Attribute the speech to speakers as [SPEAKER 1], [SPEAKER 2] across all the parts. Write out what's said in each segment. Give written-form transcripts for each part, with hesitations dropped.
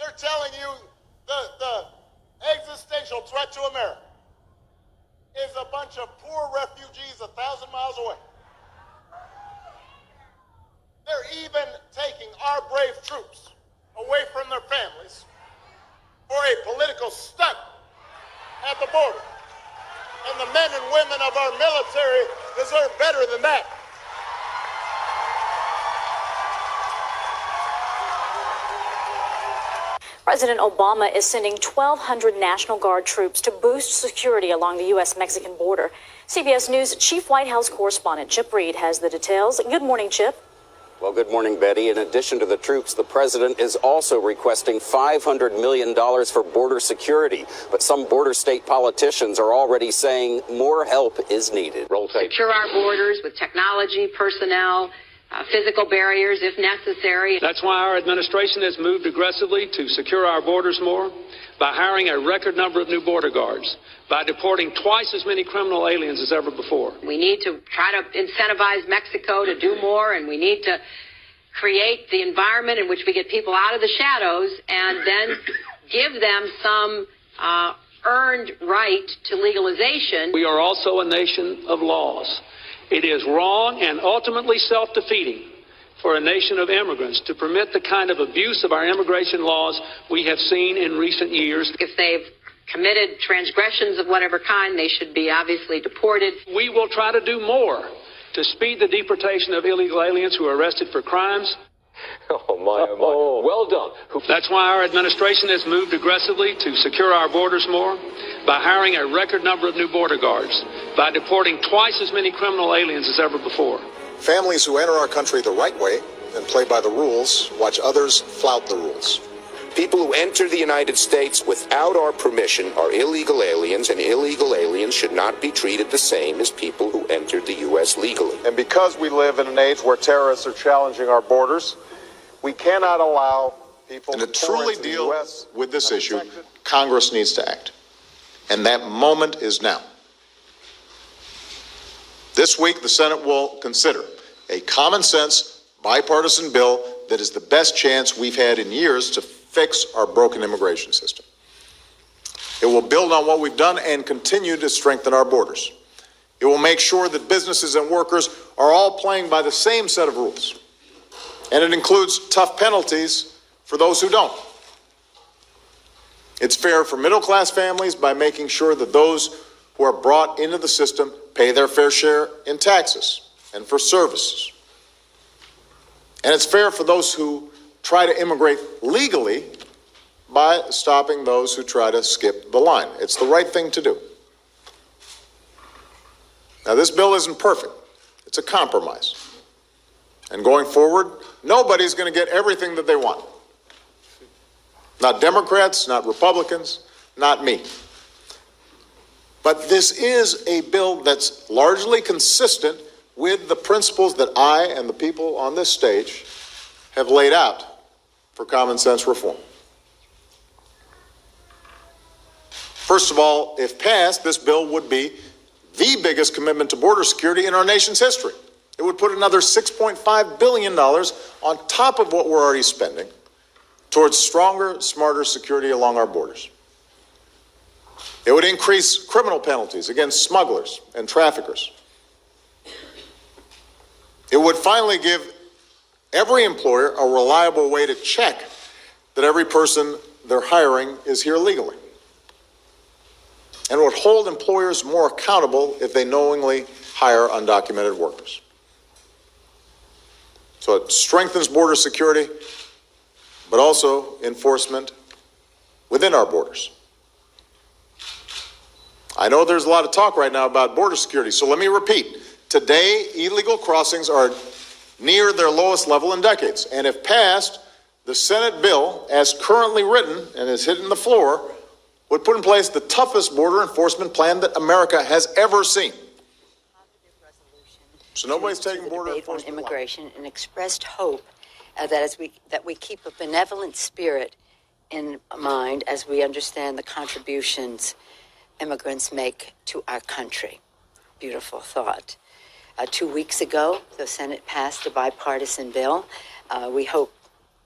[SPEAKER 1] They're telling you the existential threat to America is a bunch of poor refugees 1,000 miles away. They're even taking our brave troops away from their families for a political stunt at the border. And the men and women of our military deserve better than that.
[SPEAKER 2] President Obama is sending 1,200 National Guard troops to boost security along the U.S.-Mexican border. CBS News Chief White House correspondent Chip Reid has the details. Good morning, Chip.
[SPEAKER 3] Well, good morning, Betty. In addition to the troops, the president is also requesting $500 million for border security. But some border state politicians are already saying more help is needed.
[SPEAKER 4] Roll tape. Secure our borders with technology, personnel, physical barriers if necessary.
[SPEAKER 5] That's why our administration has moved aggressively to secure our borders more by hiring a record number of new border guards, by deporting twice as many criminal aliens as ever before.
[SPEAKER 4] We need to try to incentivize Mexico to do more, and we need to create the environment in which we get people out of the shadows and then give them some earned right to legalization.
[SPEAKER 5] We are also a nation of laws. It is wrong and ultimately self-defeating for a nation of immigrants to permit the kind of abuse of our immigration laws we have seen in recent years.
[SPEAKER 4] If they've committed transgressions of whatever kind, they should be obviously deported.
[SPEAKER 5] We will try to do more to speed the deportation of illegal aliens who are arrested for crimes.
[SPEAKER 6] Oh, my, oh, my. Well done.
[SPEAKER 5] That's why our administration has moved aggressively to secure our borders more by hiring a record number of new border guards, by deporting twice as many criminal aliens as ever before.
[SPEAKER 7] Families who enter our country the right way and play by the rules watch others flout the rules.
[SPEAKER 8] People who enter the United States without our permission are illegal aliens, and illegal aliens should not be treated the same as people who entered the U.S. legally.
[SPEAKER 7] And because we live in an age where terrorists are challenging our borders, we cannot allow people to truly deal with this issue. Congress needs to act. And that moment is now. This week, the Senate will consider a common sense, bipartisan bill that is the best chance we've had in years to fix our broken immigration system. It will build on what we've done and continue to strengthen our borders. It will make sure that businesses and workers are all playing by the same set of rules. And it includes tough penalties for those who don't. It's fair for middle-class families by making sure that those who are brought into the system pay their fair share in taxes and for services. And it's fair for those who try to immigrate legally by stopping those who try to skip the line. It's the right thing to do. Now, this bill isn't perfect. It's a compromise. And going forward, nobody's going to get everything that they want. Not Democrats, not Republicans, not me. But this is a bill that's largely consistent with the principles that I and the people on this stage have laid out for common sense reform. First of all, if passed, this bill would be the biggest commitment to border security in our nation's history. It would put another $6.5 billion on top of what we're already spending towards stronger, smarter security along our borders. It would increase criminal penalties against smugglers and traffickers. It would finally give every employer a reliable way to check that every person they're hiring is here legally. And it would hold employers more accountable if they knowingly hire undocumented workers. So it strengthens border security, but also enforcement within our borders. I know there's a lot of talk right now about border security, so let me repeat. Today, illegal crossings are near their lowest level in decades. And if passed, the Senate bill, as currently written and is hitting the floor, would put in place the toughest border enforcement plan that America has ever seen. So nobody's taking border enforcement
[SPEAKER 9] on immigration and expressed hope that we keep a benevolent spirit in mind as we understand the contributions immigrants make to our country. Beautiful thought. 2 weeks ago, the Senate passed a bipartisan bill. We hope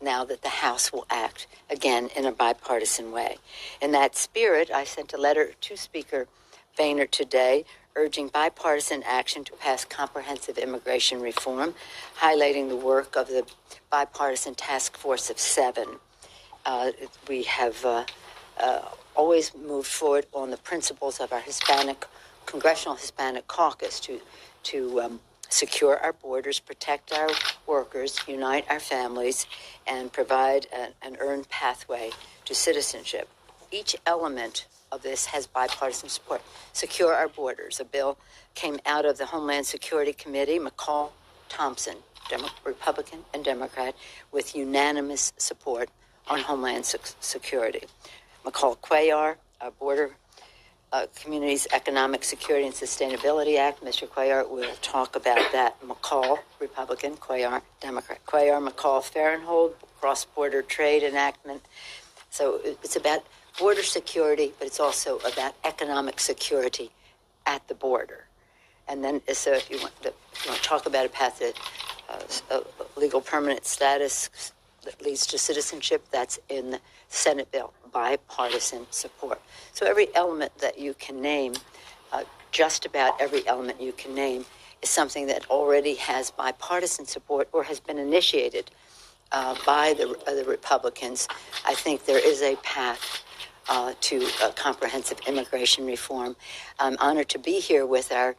[SPEAKER 9] now that the House will act again in a bipartisan way. In that spirit, I sent a letter to Speaker Boehner today urging bipartisan action to pass comprehensive immigration reform, highlighting the work of the bipartisan task force of 7. We have always moved forward on the principles of our Congressional Hispanic Caucus to secure our borders, protect our workers, unite our families, and provide an earned pathway to citizenship. Each element of this has bipartisan support. Secure our borders. A bill came out of the Homeland Security Committee, McCall, Thompson, Republican and Democrat, with unanimous support on Homeland Security. McCall-Cuellar, Border Communities Economic Security and Sustainability Act. Mr. Cuellar will talk about that. McCall, Republican, Cuellar, Democrat. Cuellar, McCall, Fairnhold, cross-border trade enactment. So it's about border security, but it's also about economic security at the border. And then, so if you want to talk about a path to legal permanent status that leads to citizenship, that's in the Senate bill, bipartisan support. So every element that you can name, just about every element you can name, is something that already has bipartisan support or has been initiated by the Republicans. I think there is a path to comprehensive immigration reform. I'm honored to be here with our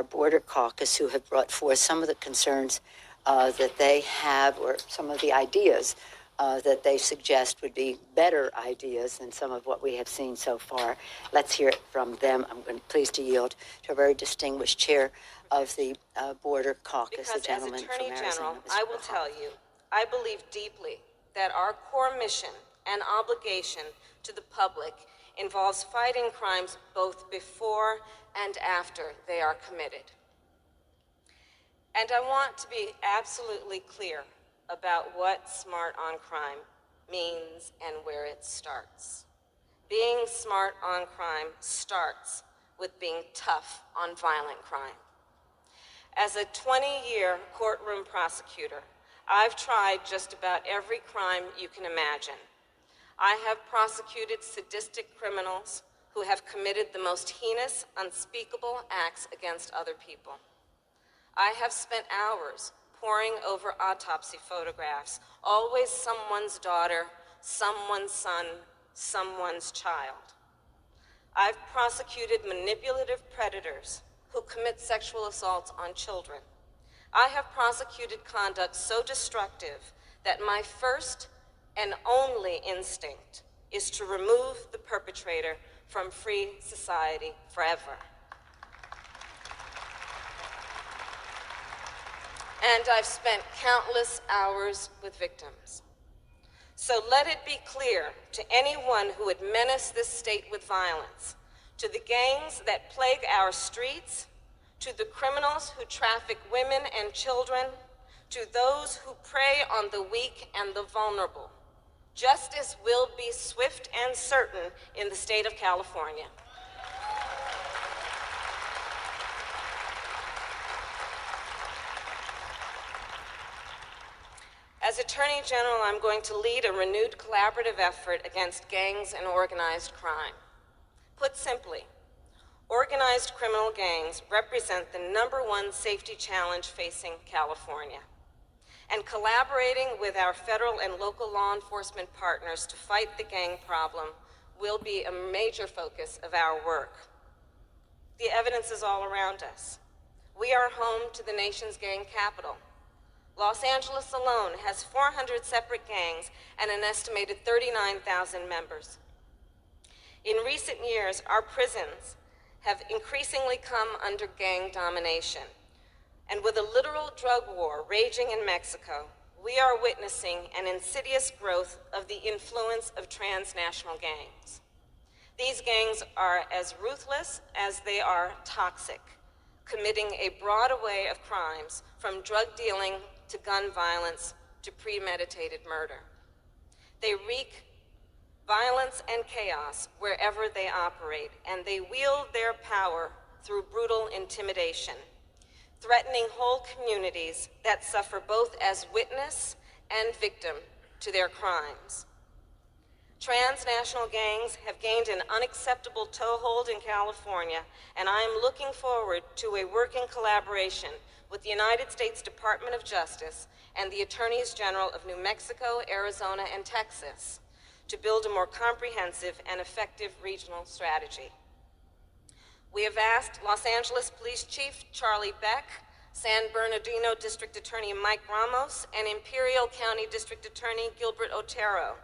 [SPEAKER 9] border caucus, who have brought forth some of the concerns that they have, or some of the ideas that they suggest would be better ideas than some of what we have seen so far. Let's hear it from them. I'm pleased to yield to a very distinguished chair of the border caucus,
[SPEAKER 10] because
[SPEAKER 9] the gentleman
[SPEAKER 10] as Attorney
[SPEAKER 9] from Arizona.
[SPEAKER 10] General, I will tell you, I believe deeply that our core mission and obligation to the public involves fighting crimes both before and after they are committed. And I want to be absolutely clear about what smart on crime means and where it starts. Being smart on crime starts with being tough on violent crime. As a 20-year courtroom prosecutor, I've tried just about every crime you can imagine. I have prosecuted sadistic criminals who have committed the most heinous, unspeakable acts against other people. I have spent hours poring over autopsy photographs, always someone's daughter, someone's son, someone's child. I've prosecuted manipulative predators who commit sexual assaults on children. I have prosecuted conduct so destructive that my first and only instinct is to remove the perpetrator from free society forever. And I've spent countless hours with victims. So let it be clear to anyone who would menace this state with violence, to the gangs that plague our streets, to the criminals who traffic women and children, to those who prey on the weak and the vulnerable, justice will be swift and certain in the state of California. As Attorney General, I'm going to lead a renewed collaborative effort against gangs and organized crime. Put simply, organized criminal gangs represent the #1 safety challenge facing California. And collaborating with our federal and local law enforcement partners to fight the gang problem will be a major focus of our work. The evidence is all around us. We are home to the nation's gang capital. Los Angeles alone has 400 separate gangs and an estimated 39,000 members. In recent years, our prisons have increasingly come under gang domination. And with a literal drug war raging in Mexico, we are witnessing an insidious growth of the influence of transnational gangs. These gangs are as ruthless as they are toxic, committing a broad array of crimes from drug dealing to gun violence to premeditated murder. They wreak violence and chaos wherever they operate, and they wield their power through brutal intimidation, threatening whole communities that suffer both as witness and victim to their crimes. Transnational gangs have gained an unacceptable toehold in California, and I am looking forward to a working collaboration with the United States Department of Justice and the Attorneys General of New Mexico, Arizona, and Texas to build a more comprehensive and effective regional strategy. We have asked Los Angeles Police Chief Charlie Beck, San Bernardino District Attorney Mike Ramos, and Imperial County District Attorney Gilbert Otero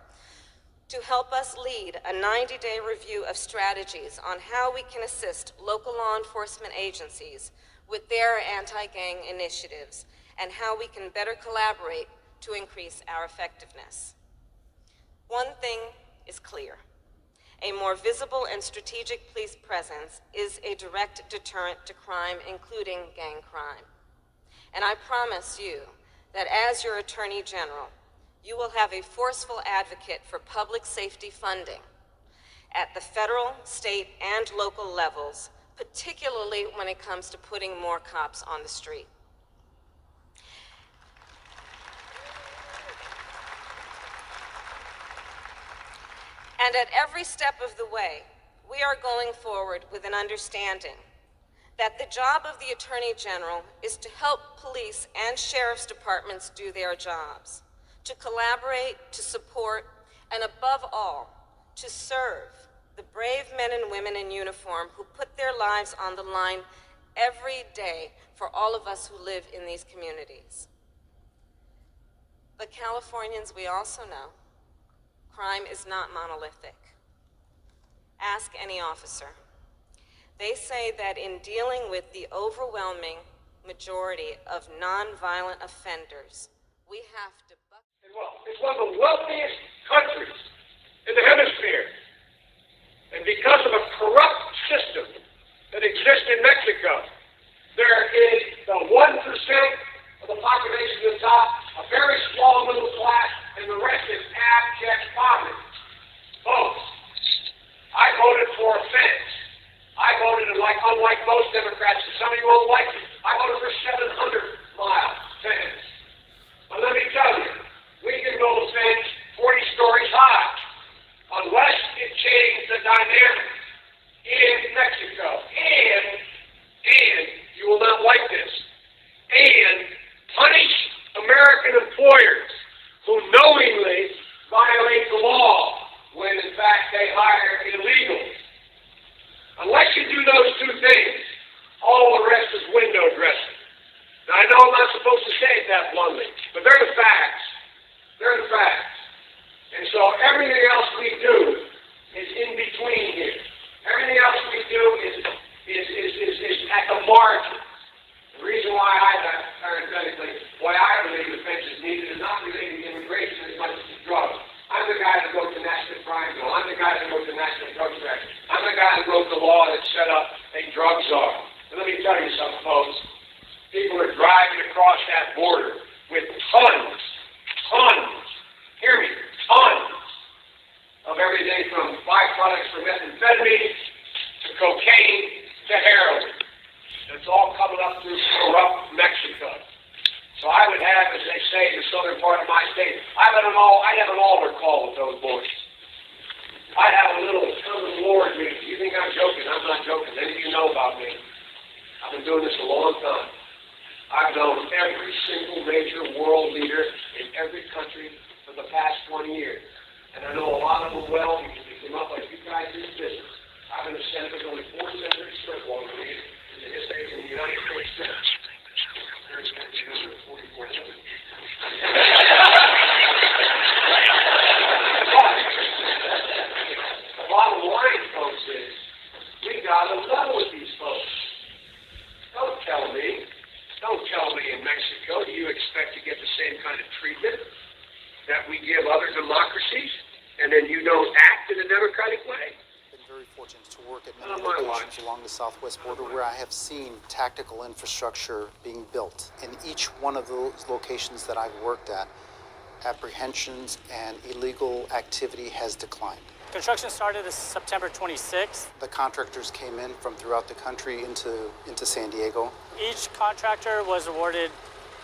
[SPEAKER 10] to help us lead a 90-day review of strategies on how we can assist local law enforcement agencies with their anti-gang initiatives and how we can better collaborate to increase our effectiveness. One thing is clear. A more visible and strategic police presence is a direct deterrent to crime, including gang crime. And I promise you that as your Attorney General, you will have a forceful advocate for public safety funding at the federal, state, and local levels, particularly when it comes to putting more cops on the street. And at every step of the way, we are going forward with an understanding that the job of the Attorney General is to help police and sheriff's departments do their jobs, to collaborate, to support, and above all, to serve the brave men and women in uniform who put their lives on the line every day for all of us who live in these communities. But Californians, we also know, crime is not monolithic. Ask any officer. They say that in dealing with the overwhelming majority of nonviolent offenders, we have to
[SPEAKER 11] It's one of the wealthiest countries in the hemisphere. And because of a corrupt system that exists in Mexico, there is the 1% of the population at the top, a very small middle class, and the rest is abject poverty. Folks, I voted for a fence. I voted, unlike most Democrats, and some of you won't like it, I voted for 700-mile fence. But let me tell you, we can build a fence 40 stories high unless it changes the dynamic in Mexico. And you will not like this. And punish American employers who knowingly violate the law when in fact they hire illegals. Unless you do those two things, all the rest is window dressing. Now, I know I'm not supposed to say it that bluntly, but they're the facts. They're the facts. And so everything else we do is in between here. Everything else we do is at the margin. The reason why I believe the fence is needed is not related to immigration as much as to drugs. I'm the guy that wrote the National Crime Bill. I'm the guy that wrote the National Drug Strategy. I'm the guy that wrote the law that set up a drug czar. And let me tell you something, folks. People are driving across that border with tons, hear me, tons of everything from byproducts from methamphetamine to cocaine to heroin. It's all coming up through corrupt Mexico. So I would have, as they say in the southern part of my state, I'd have an altar call with those boys. I'd have a little common Lord meeting. You think I'm joking? I'm not joking. Any of you know about me. I've been doing this a long time. I've known every single major world leader in every country for the past 20 years. And I know a lot of them well because they came up like you guys in business. I've been a senator. There's only 4 senators served longer than me in the history of the United States Senate. There's 44 senators. The bottom line, folks, is we got to level with these folks. Don't tell me in Mexico, do you expect to get the same kind of treatment that we give other democracies, and then you don't act in a democratic way?
[SPEAKER 12] I've been very fortunate to work at many locations along the southwest border where I have seen tactical infrastructure being built. In each one of those locations that I've worked at, apprehensions and illegal activity has declined.
[SPEAKER 13] Construction started this September 26th.
[SPEAKER 12] The contractors came in from throughout the country into San Diego.
[SPEAKER 13] Each contractor was awarded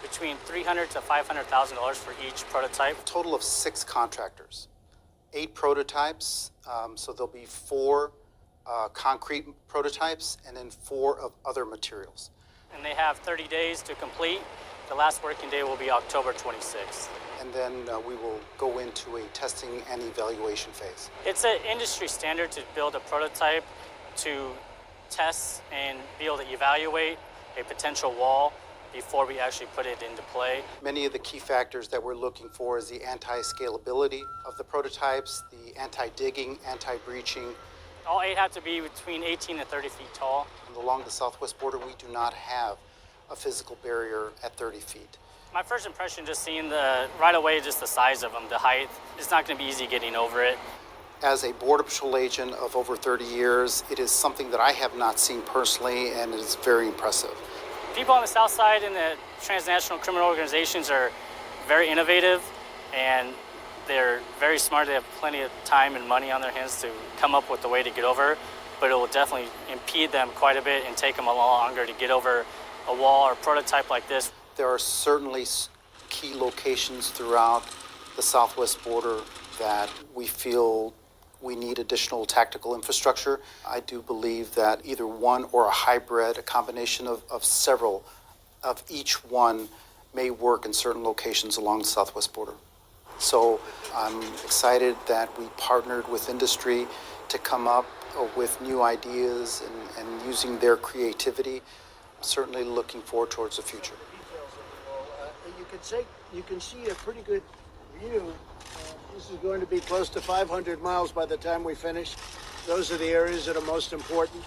[SPEAKER 13] between $300,000 to $500,000 for each prototype.
[SPEAKER 12] A total of 6 contractors, 8 prototypes, so there'll be 4 concrete prototypes and then 4 of other materials.
[SPEAKER 13] And they have 30 days to complete. The last working day will be October 26th.
[SPEAKER 12] And then we will go into a testing and evaluation phase.
[SPEAKER 13] It's an industry standard to build a prototype to test and be able to evaluate a potential wall before we actually put it into play.
[SPEAKER 12] Many of the key factors that we're looking for is the anti-scalability of the prototypes, the anti-digging, anti-breaching.
[SPEAKER 13] All 8 have to be between 18 and 30 feet tall.
[SPEAKER 12] And along the southwest border, we do not have a physical barrier at 30 feet.
[SPEAKER 13] My first impression, just seeing right away, just the size of them, the height, it's not going to be easy getting over it.
[SPEAKER 12] As a Border Patrol agent of over 30 years, it is something that I have not seen personally, and it is very impressive.
[SPEAKER 13] People on the south side in the transnational criminal organizations are very innovative, and they're very smart. They have plenty of time and money on their hands to come up with a way to get over, but it will definitely impede them quite a bit and take them a lot longer to get over a wall or prototype like this.
[SPEAKER 12] There are certainly key locations throughout the southwest border that we feel we need additional tactical infrastructure. I do believe that either one or a hybrid, a combination of several of each one may work in certain locations along the southwest border. So I'm excited that we partnered with industry to come up with new ideas and using their creativity. I'm certainly looking forward towards the future.
[SPEAKER 14] You can see a pretty good view. This is going to be close to 500 miles by the time we finish. Those are the areas that are most important.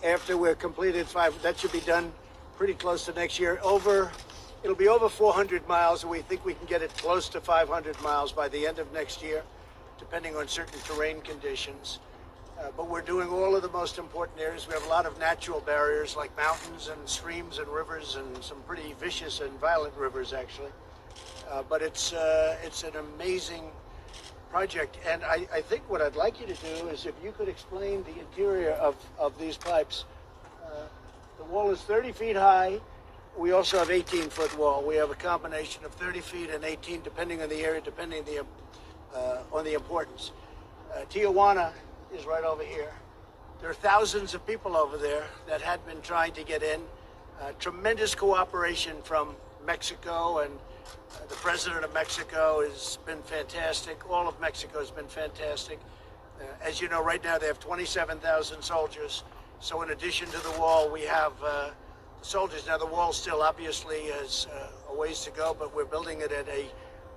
[SPEAKER 14] After we're completed that should be done pretty close to next year. It'll be over 400 miles, and we think we can get it close to 500 miles by the end of next year, depending on certain terrain conditions. But we're doing all of the most important areas. We have a lot of natural barriers like mountains and streams and rivers, and some pretty vicious and violent rivers, actually. But it's an amazing project. And I think what I'd like you to do is if you could explain the interior of these pipes. The wall is 30 feet high. We also have 18-foot wall. We have a combination of 30 feet and 18, depending on the area, depending on the importance. Tijuana is right over here. There are thousands of people over there that had been trying to get in. Tremendous cooperation from Mexico, and the president of Mexico has been fantastic. All of Mexico has been fantastic. As you know, right now they have 27,000 soldiers. So in addition to the wall, we have soldiers. Now the wall still obviously has a ways to go, but we're building it at a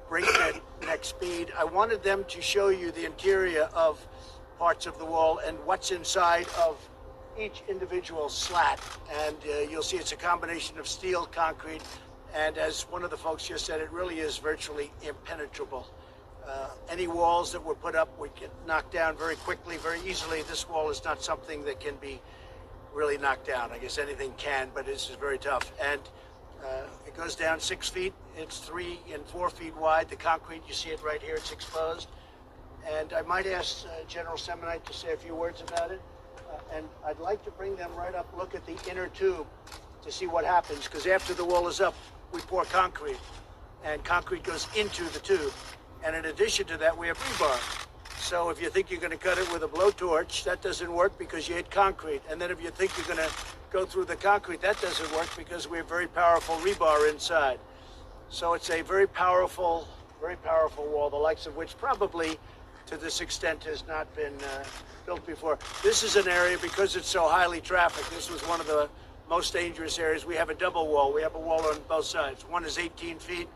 [SPEAKER 14] breakneck speed. I wanted them to show you the interior of parts of the wall and what's inside of each individual slat. And you'll see it's a combination of steel, concrete, and as one of the folks just said, it really is virtually impenetrable. Any walls that were put up, we can knock down very quickly, very easily. This wall is not something that can be really knocked down. I guess anything can, but this is very tough. And it goes down 6 feet. It's 3 and 4 feet wide. The concrete, you see it right here, it's exposed. And I might ask General Semonite to say a few words about it. And I'd like to bring them right up, look at the inner tube to see what happens, because after the wall is up, we pour concrete, and concrete goes into the tube. And in addition to that, we have rebar. So if you think you're going to cut it with a blowtorch, that doesn't work because you hit concrete. And then if you think you're going to go through the concrete, that doesn't work because we have very powerful rebar inside. So it's a very powerful wall, the likes of which probably to this extent has not been built before. This is an area, because it's so highly trafficked, this was one of the most dangerous areas. We have a double wall. We have a wall on both sides. One is 18 feet.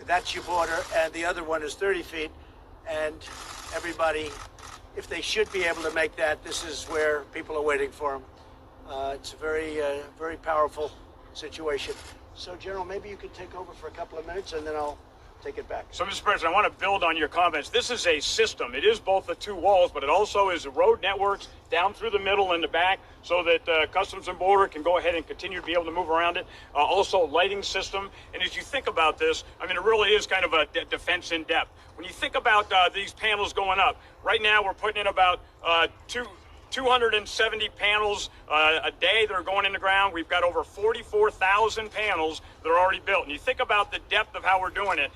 [SPEAKER 14] That's your border, and the other one is 30 feet. And everybody, if they should be able to make that, this is where people are waiting for them. It's a very powerful situation. So, General, maybe you could take over for a couple of minutes, and then I'll take it back.
[SPEAKER 11] So, Mr. President, I want to build on your comments. This is a system. It is both the 2 walls, but it also is the road networks down through the middle and the back, so that Customs and Border can go ahead and continue to be able to move around it. Also, lighting system. And as you think about this, I mean, it really is kind of a defense in depth. When you think about these panels going up, right now we're putting in about
[SPEAKER 15] 270 panels a day that are going in the ground. We've got over 44,000 panels that are already built. And you think about the depth of how we're doing it,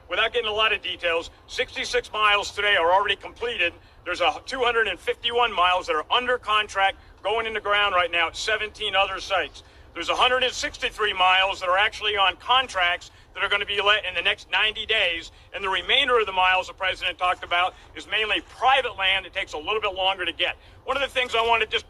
[SPEAKER 15] without getting a lot of details, 66 miles today are already completed. There's 251 miles that are under contract going in the ground right now at 17 other sites. There's 163 miles that are actually on contracts that are going to be let in the next 90 days. And the remainder of the miles the president talked about is mainly private land. It takes a little bit longer to get. One of the things I want to just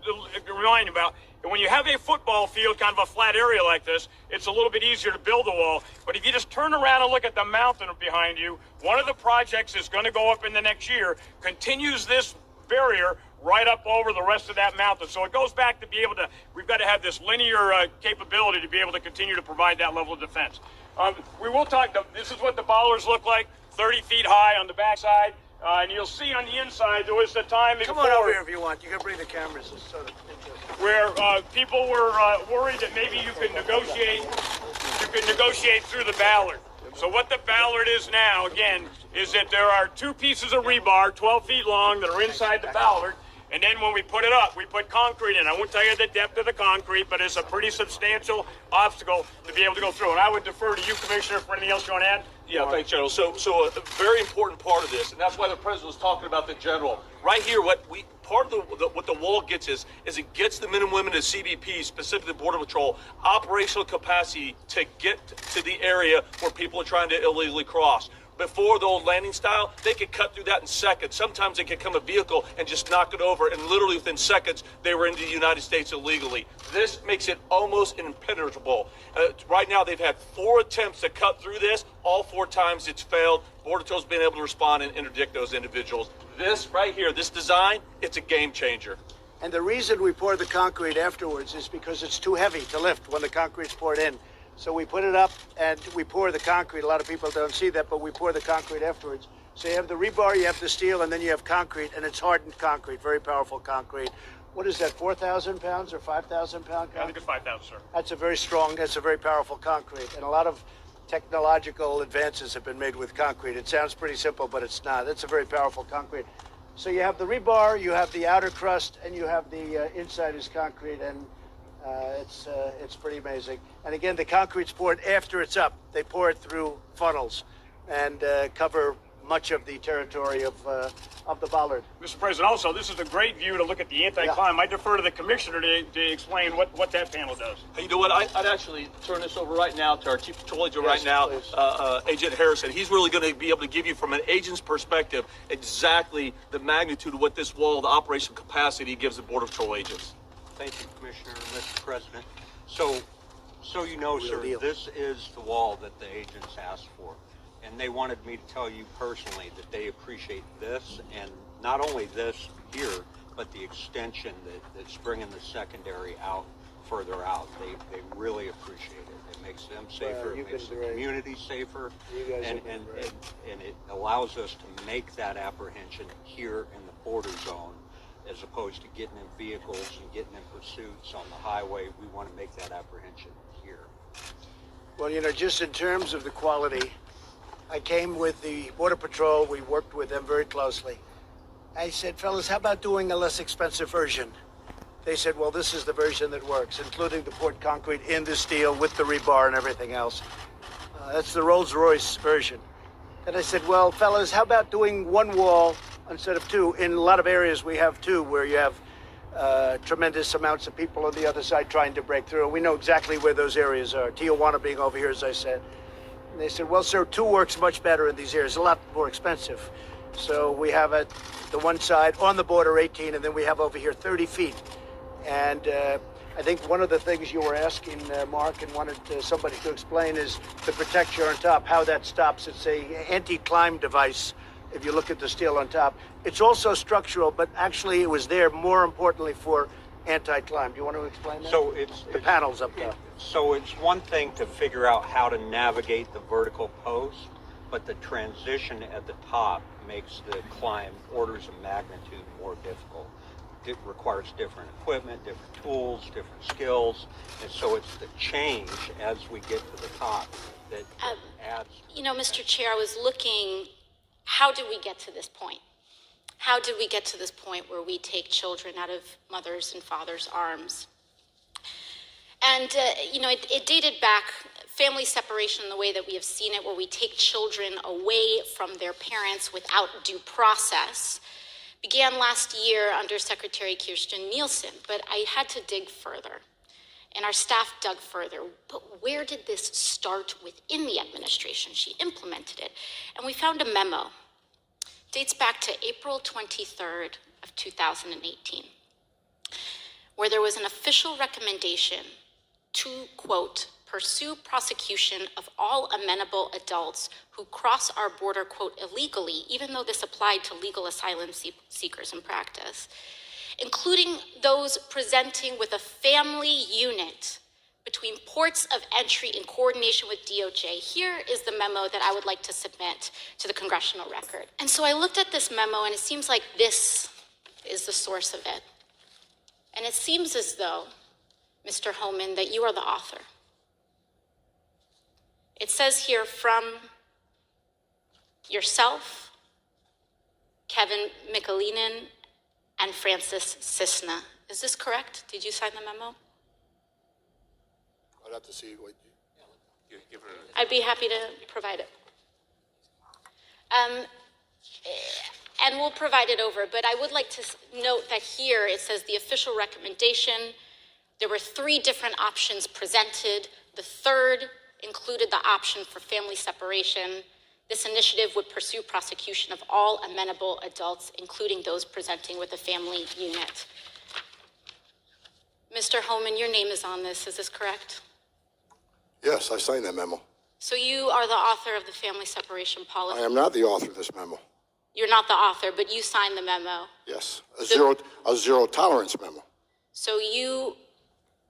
[SPEAKER 15] remind you about, when you have a football field, kind of a flat area like this, it's a little bit easier to build a wall. But if you just turn around and look at the mountain behind you, one of the projects is going to go up in the next year, continues this barrier right up over the rest of that mountain. So it goes back to be able to, we've got to have this linear capability to be able to continue to provide that level of defense. We will talk, this is what the bollards look like, 30 feet high on the backside. And you'll see on the inside, there was a time
[SPEAKER 14] Come
[SPEAKER 15] before,
[SPEAKER 14] on over here if you want. You can bring the cameras. It's sort of interesting.
[SPEAKER 15] where people were worried that maybe you could negotiate through the ballard. So what the ballard is now, again, is that there are two pieces of rebar, 12 feet long, that are inside the ballard. And then when we put it up, we put concrete in. I won't tell you the depth of the concrete, but it's a pretty substantial obstacle to be able to go through. And I would defer to you, Commissioner, for anything else you want to add.
[SPEAKER 16] Yeah, thanks, General. So a very important part of this, and that's why the president was talking about the general. Right here, what the wall gets is it gets the men and women of CBP, specifically Border Patrol, operational capacity to get to the area where people are trying to illegally cross. Before the old landing style, they could cut through that in seconds. Sometimes they could come a vehicle and just knock it over, and literally within seconds, they were into the United States illegally. This makes it almost impenetrable. Right now, they've had 4 attempts to cut through this. All 4 times it's failed. Border Patrol's been able to respond and interdict those individuals. This right here, this design, it's a game changer.
[SPEAKER 14] And the reason we pour the concrete afterwards is because it's too heavy to lift when the concrete's poured in. So we put it up and we pour the concrete. A lot of people don't see that, but we pour the concrete afterwards. So you have the rebar, you have the steel, and then you have concrete, and it's hardened concrete, very powerful concrete. What is that, 4,000 pounds or 5,000 pound concrete?
[SPEAKER 15] I think it's 5,000, sir.
[SPEAKER 14] That's a very strong, that's a very powerful concrete. And a lot of technological advances have been made with concrete. It sounds pretty simple, but it's not. It's a very powerful concrete. So you have the rebar, you have the outer crust, and you have the inside is concrete, and it's pretty amazing. And again, the concrete's poured after it's up. They pour it through funnels and cover much of the territory of the bollard.
[SPEAKER 15] Mr. President, also, this is a great view to look at the anti-climb.
[SPEAKER 14] Yeah.
[SPEAKER 15] I defer to the commissioner to explain what that panel does.
[SPEAKER 16] Hey, you know what? I'd actually turn this over right now to our Chief Patrol Agent
[SPEAKER 14] Yes,
[SPEAKER 16] Agent Harrison. He's really going to be able to give you, from an agent's perspective, exactly the magnitude of what this wall, the operational capacity gives the Border Patrol agents.
[SPEAKER 17] Thank you, Commissioner, Mr. President. So you know, sir, this is the wall that the agents asked for. And they wanted me to tell you personally that they appreciate this, and not only this here, but the extension that's bringing the secondary out, further out. They really appreciate it. It makes them safer, it makes the community safer, and it allows us to make that apprehension here in the border zone, as opposed to getting in vehicles and getting in pursuits on the highway. We want to make that apprehension here.
[SPEAKER 14] Well, you know, just in terms of the quality, I came with the Border Patrol. We worked with them very closely. I said, fellas, how about doing a less expensive version? They said, well, this is the version that works, including the poured concrete in the steel with the rebar and everything else. That's the Rolls-Royce version. And I said, well, fellas, how about doing one wall instead of 2? In a lot of areas, we have 2 where you have tremendous amounts of people on the other side trying to break through. We know exactly where those areas are. Tijuana being over here, as I said. And they said, well, sir, 2 works much better in these areas, a lot more expensive. So we have it, the one side on the border, 18, and then we have over here 30 feet. And I think one of the things you were asking, Mark, and wanted somebody to explain is the protection on top, how that stops. It's a anti-climb device. If you look at the steel on top, it's also structural, but actually it was there more importantly for anti-climb. Do you want to explain that?
[SPEAKER 17] So it's
[SPEAKER 14] the panels up top.
[SPEAKER 17] So it's one thing to figure out how to navigate the vertical post, but the transition at the top makes the climb orders of magnitude more difficult. It requires different equipment, different tools, different skills, and so it's the change as we get to the top that adds.
[SPEAKER 18] You know, Mr. Chair, I was looking, how did we get to this point? How did we get to this point where we take children out of mothers' and fathers' arms? And, it dated back, family separation in the way that we have seen it, where we take children away from their parents without due process, began last year under Secretary Kirstjen Nielsen, but I had to dig further. And our staff dug further. But where did this start within the administration? She implemented it. And we found a memo. It dates back to April 23rd of 2018, where there was an official recommendation to, quote, pursue prosecution of all amenable adults who cross our border, quote, illegally, even though this applied to legal asylum seekers in practice, including those presenting with a family unit between ports of entry in coordination with DOJ. Here is the memo that I would like to submit to the congressional record. And so I looked at this memo, and it seems like this is the source of it. And it seems as though, Mr. Homan, that you are the author. It says here from yourself, Kevin Mikulinin, and Francis Cisna. Is this correct? Did you sign the memo?
[SPEAKER 1] I'd have to see what you...
[SPEAKER 18] I'd be happy to provide it. And we'll provide it over, but I would like to note that here it says the official recommendation. There were 3 different options presented. The third included the option for family separation. This initiative would pursue prosecution of all amenable adults, including those presenting with a family unit. Mr. Homan, your name is on this. Is this correct?
[SPEAKER 19] Yes, I signed that memo.
[SPEAKER 18] So you are the author of the family separation policy?
[SPEAKER 19] I am not the author of this memo.
[SPEAKER 18] You're not the author, but you signed the memo.
[SPEAKER 19] Yes, a zero tolerance memo.
[SPEAKER 18] So you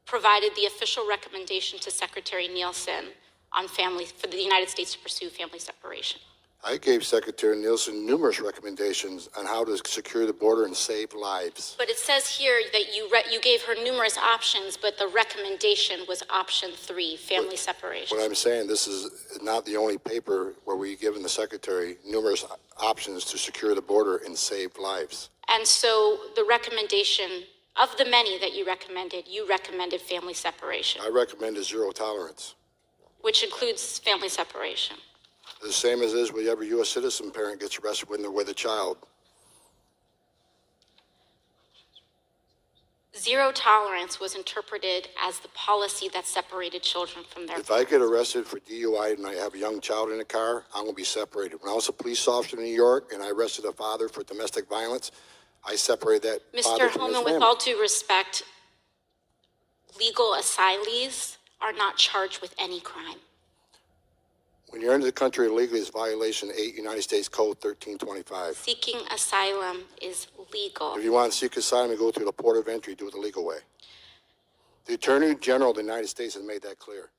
[SPEAKER 18] provided the official recommendation to Secretary Nielsen on for the United States to pursue family separation.
[SPEAKER 19] I gave Secretary Nielsen numerous recommendations on how to secure the border and save lives.
[SPEAKER 18] But it says here that you gave her numerous options, but the recommendation was option 3, family separation.
[SPEAKER 19] What I'm saying, this is not the only paper where we've given the Secretary numerous options to secure the border and save lives.
[SPEAKER 18] And so the recommendation, of the many that you recommended family separation.
[SPEAKER 19] I recommended zero tolerance.
[SPEAKER 18] Which includes family separation.
[SPEAKER 19] The same as is with every U.S. citizen parent gets arrested when they're with a child.
[SPEAKER 18] Zero tolerance was interpreted as the policy that separated children from their
[SPEAKER 19] If I get arrested for DUI and I have a young child in the car, I'm going to be separated. When I was a police officer in New York and I arrested a father for domestic violence, I separated that father
[SPEAKER 18] Mr.
[SPEAKER 19] from his
[SPEAKER 18] Homan,
[SPEAKER 19] family.
[SPEAKER 18] with all due respect, legal asylees are not charged with any crime.
[SPEAKER 19] When you're into the country illegally, it's violation 8 United States Code 1325.
[SPEAKER 18] Seeking asylum is legal.
[SPEAKER 19] If you want to seek asylum, you go through the port of entry, do it the legal way. The Attorney General of the United States has made that clear.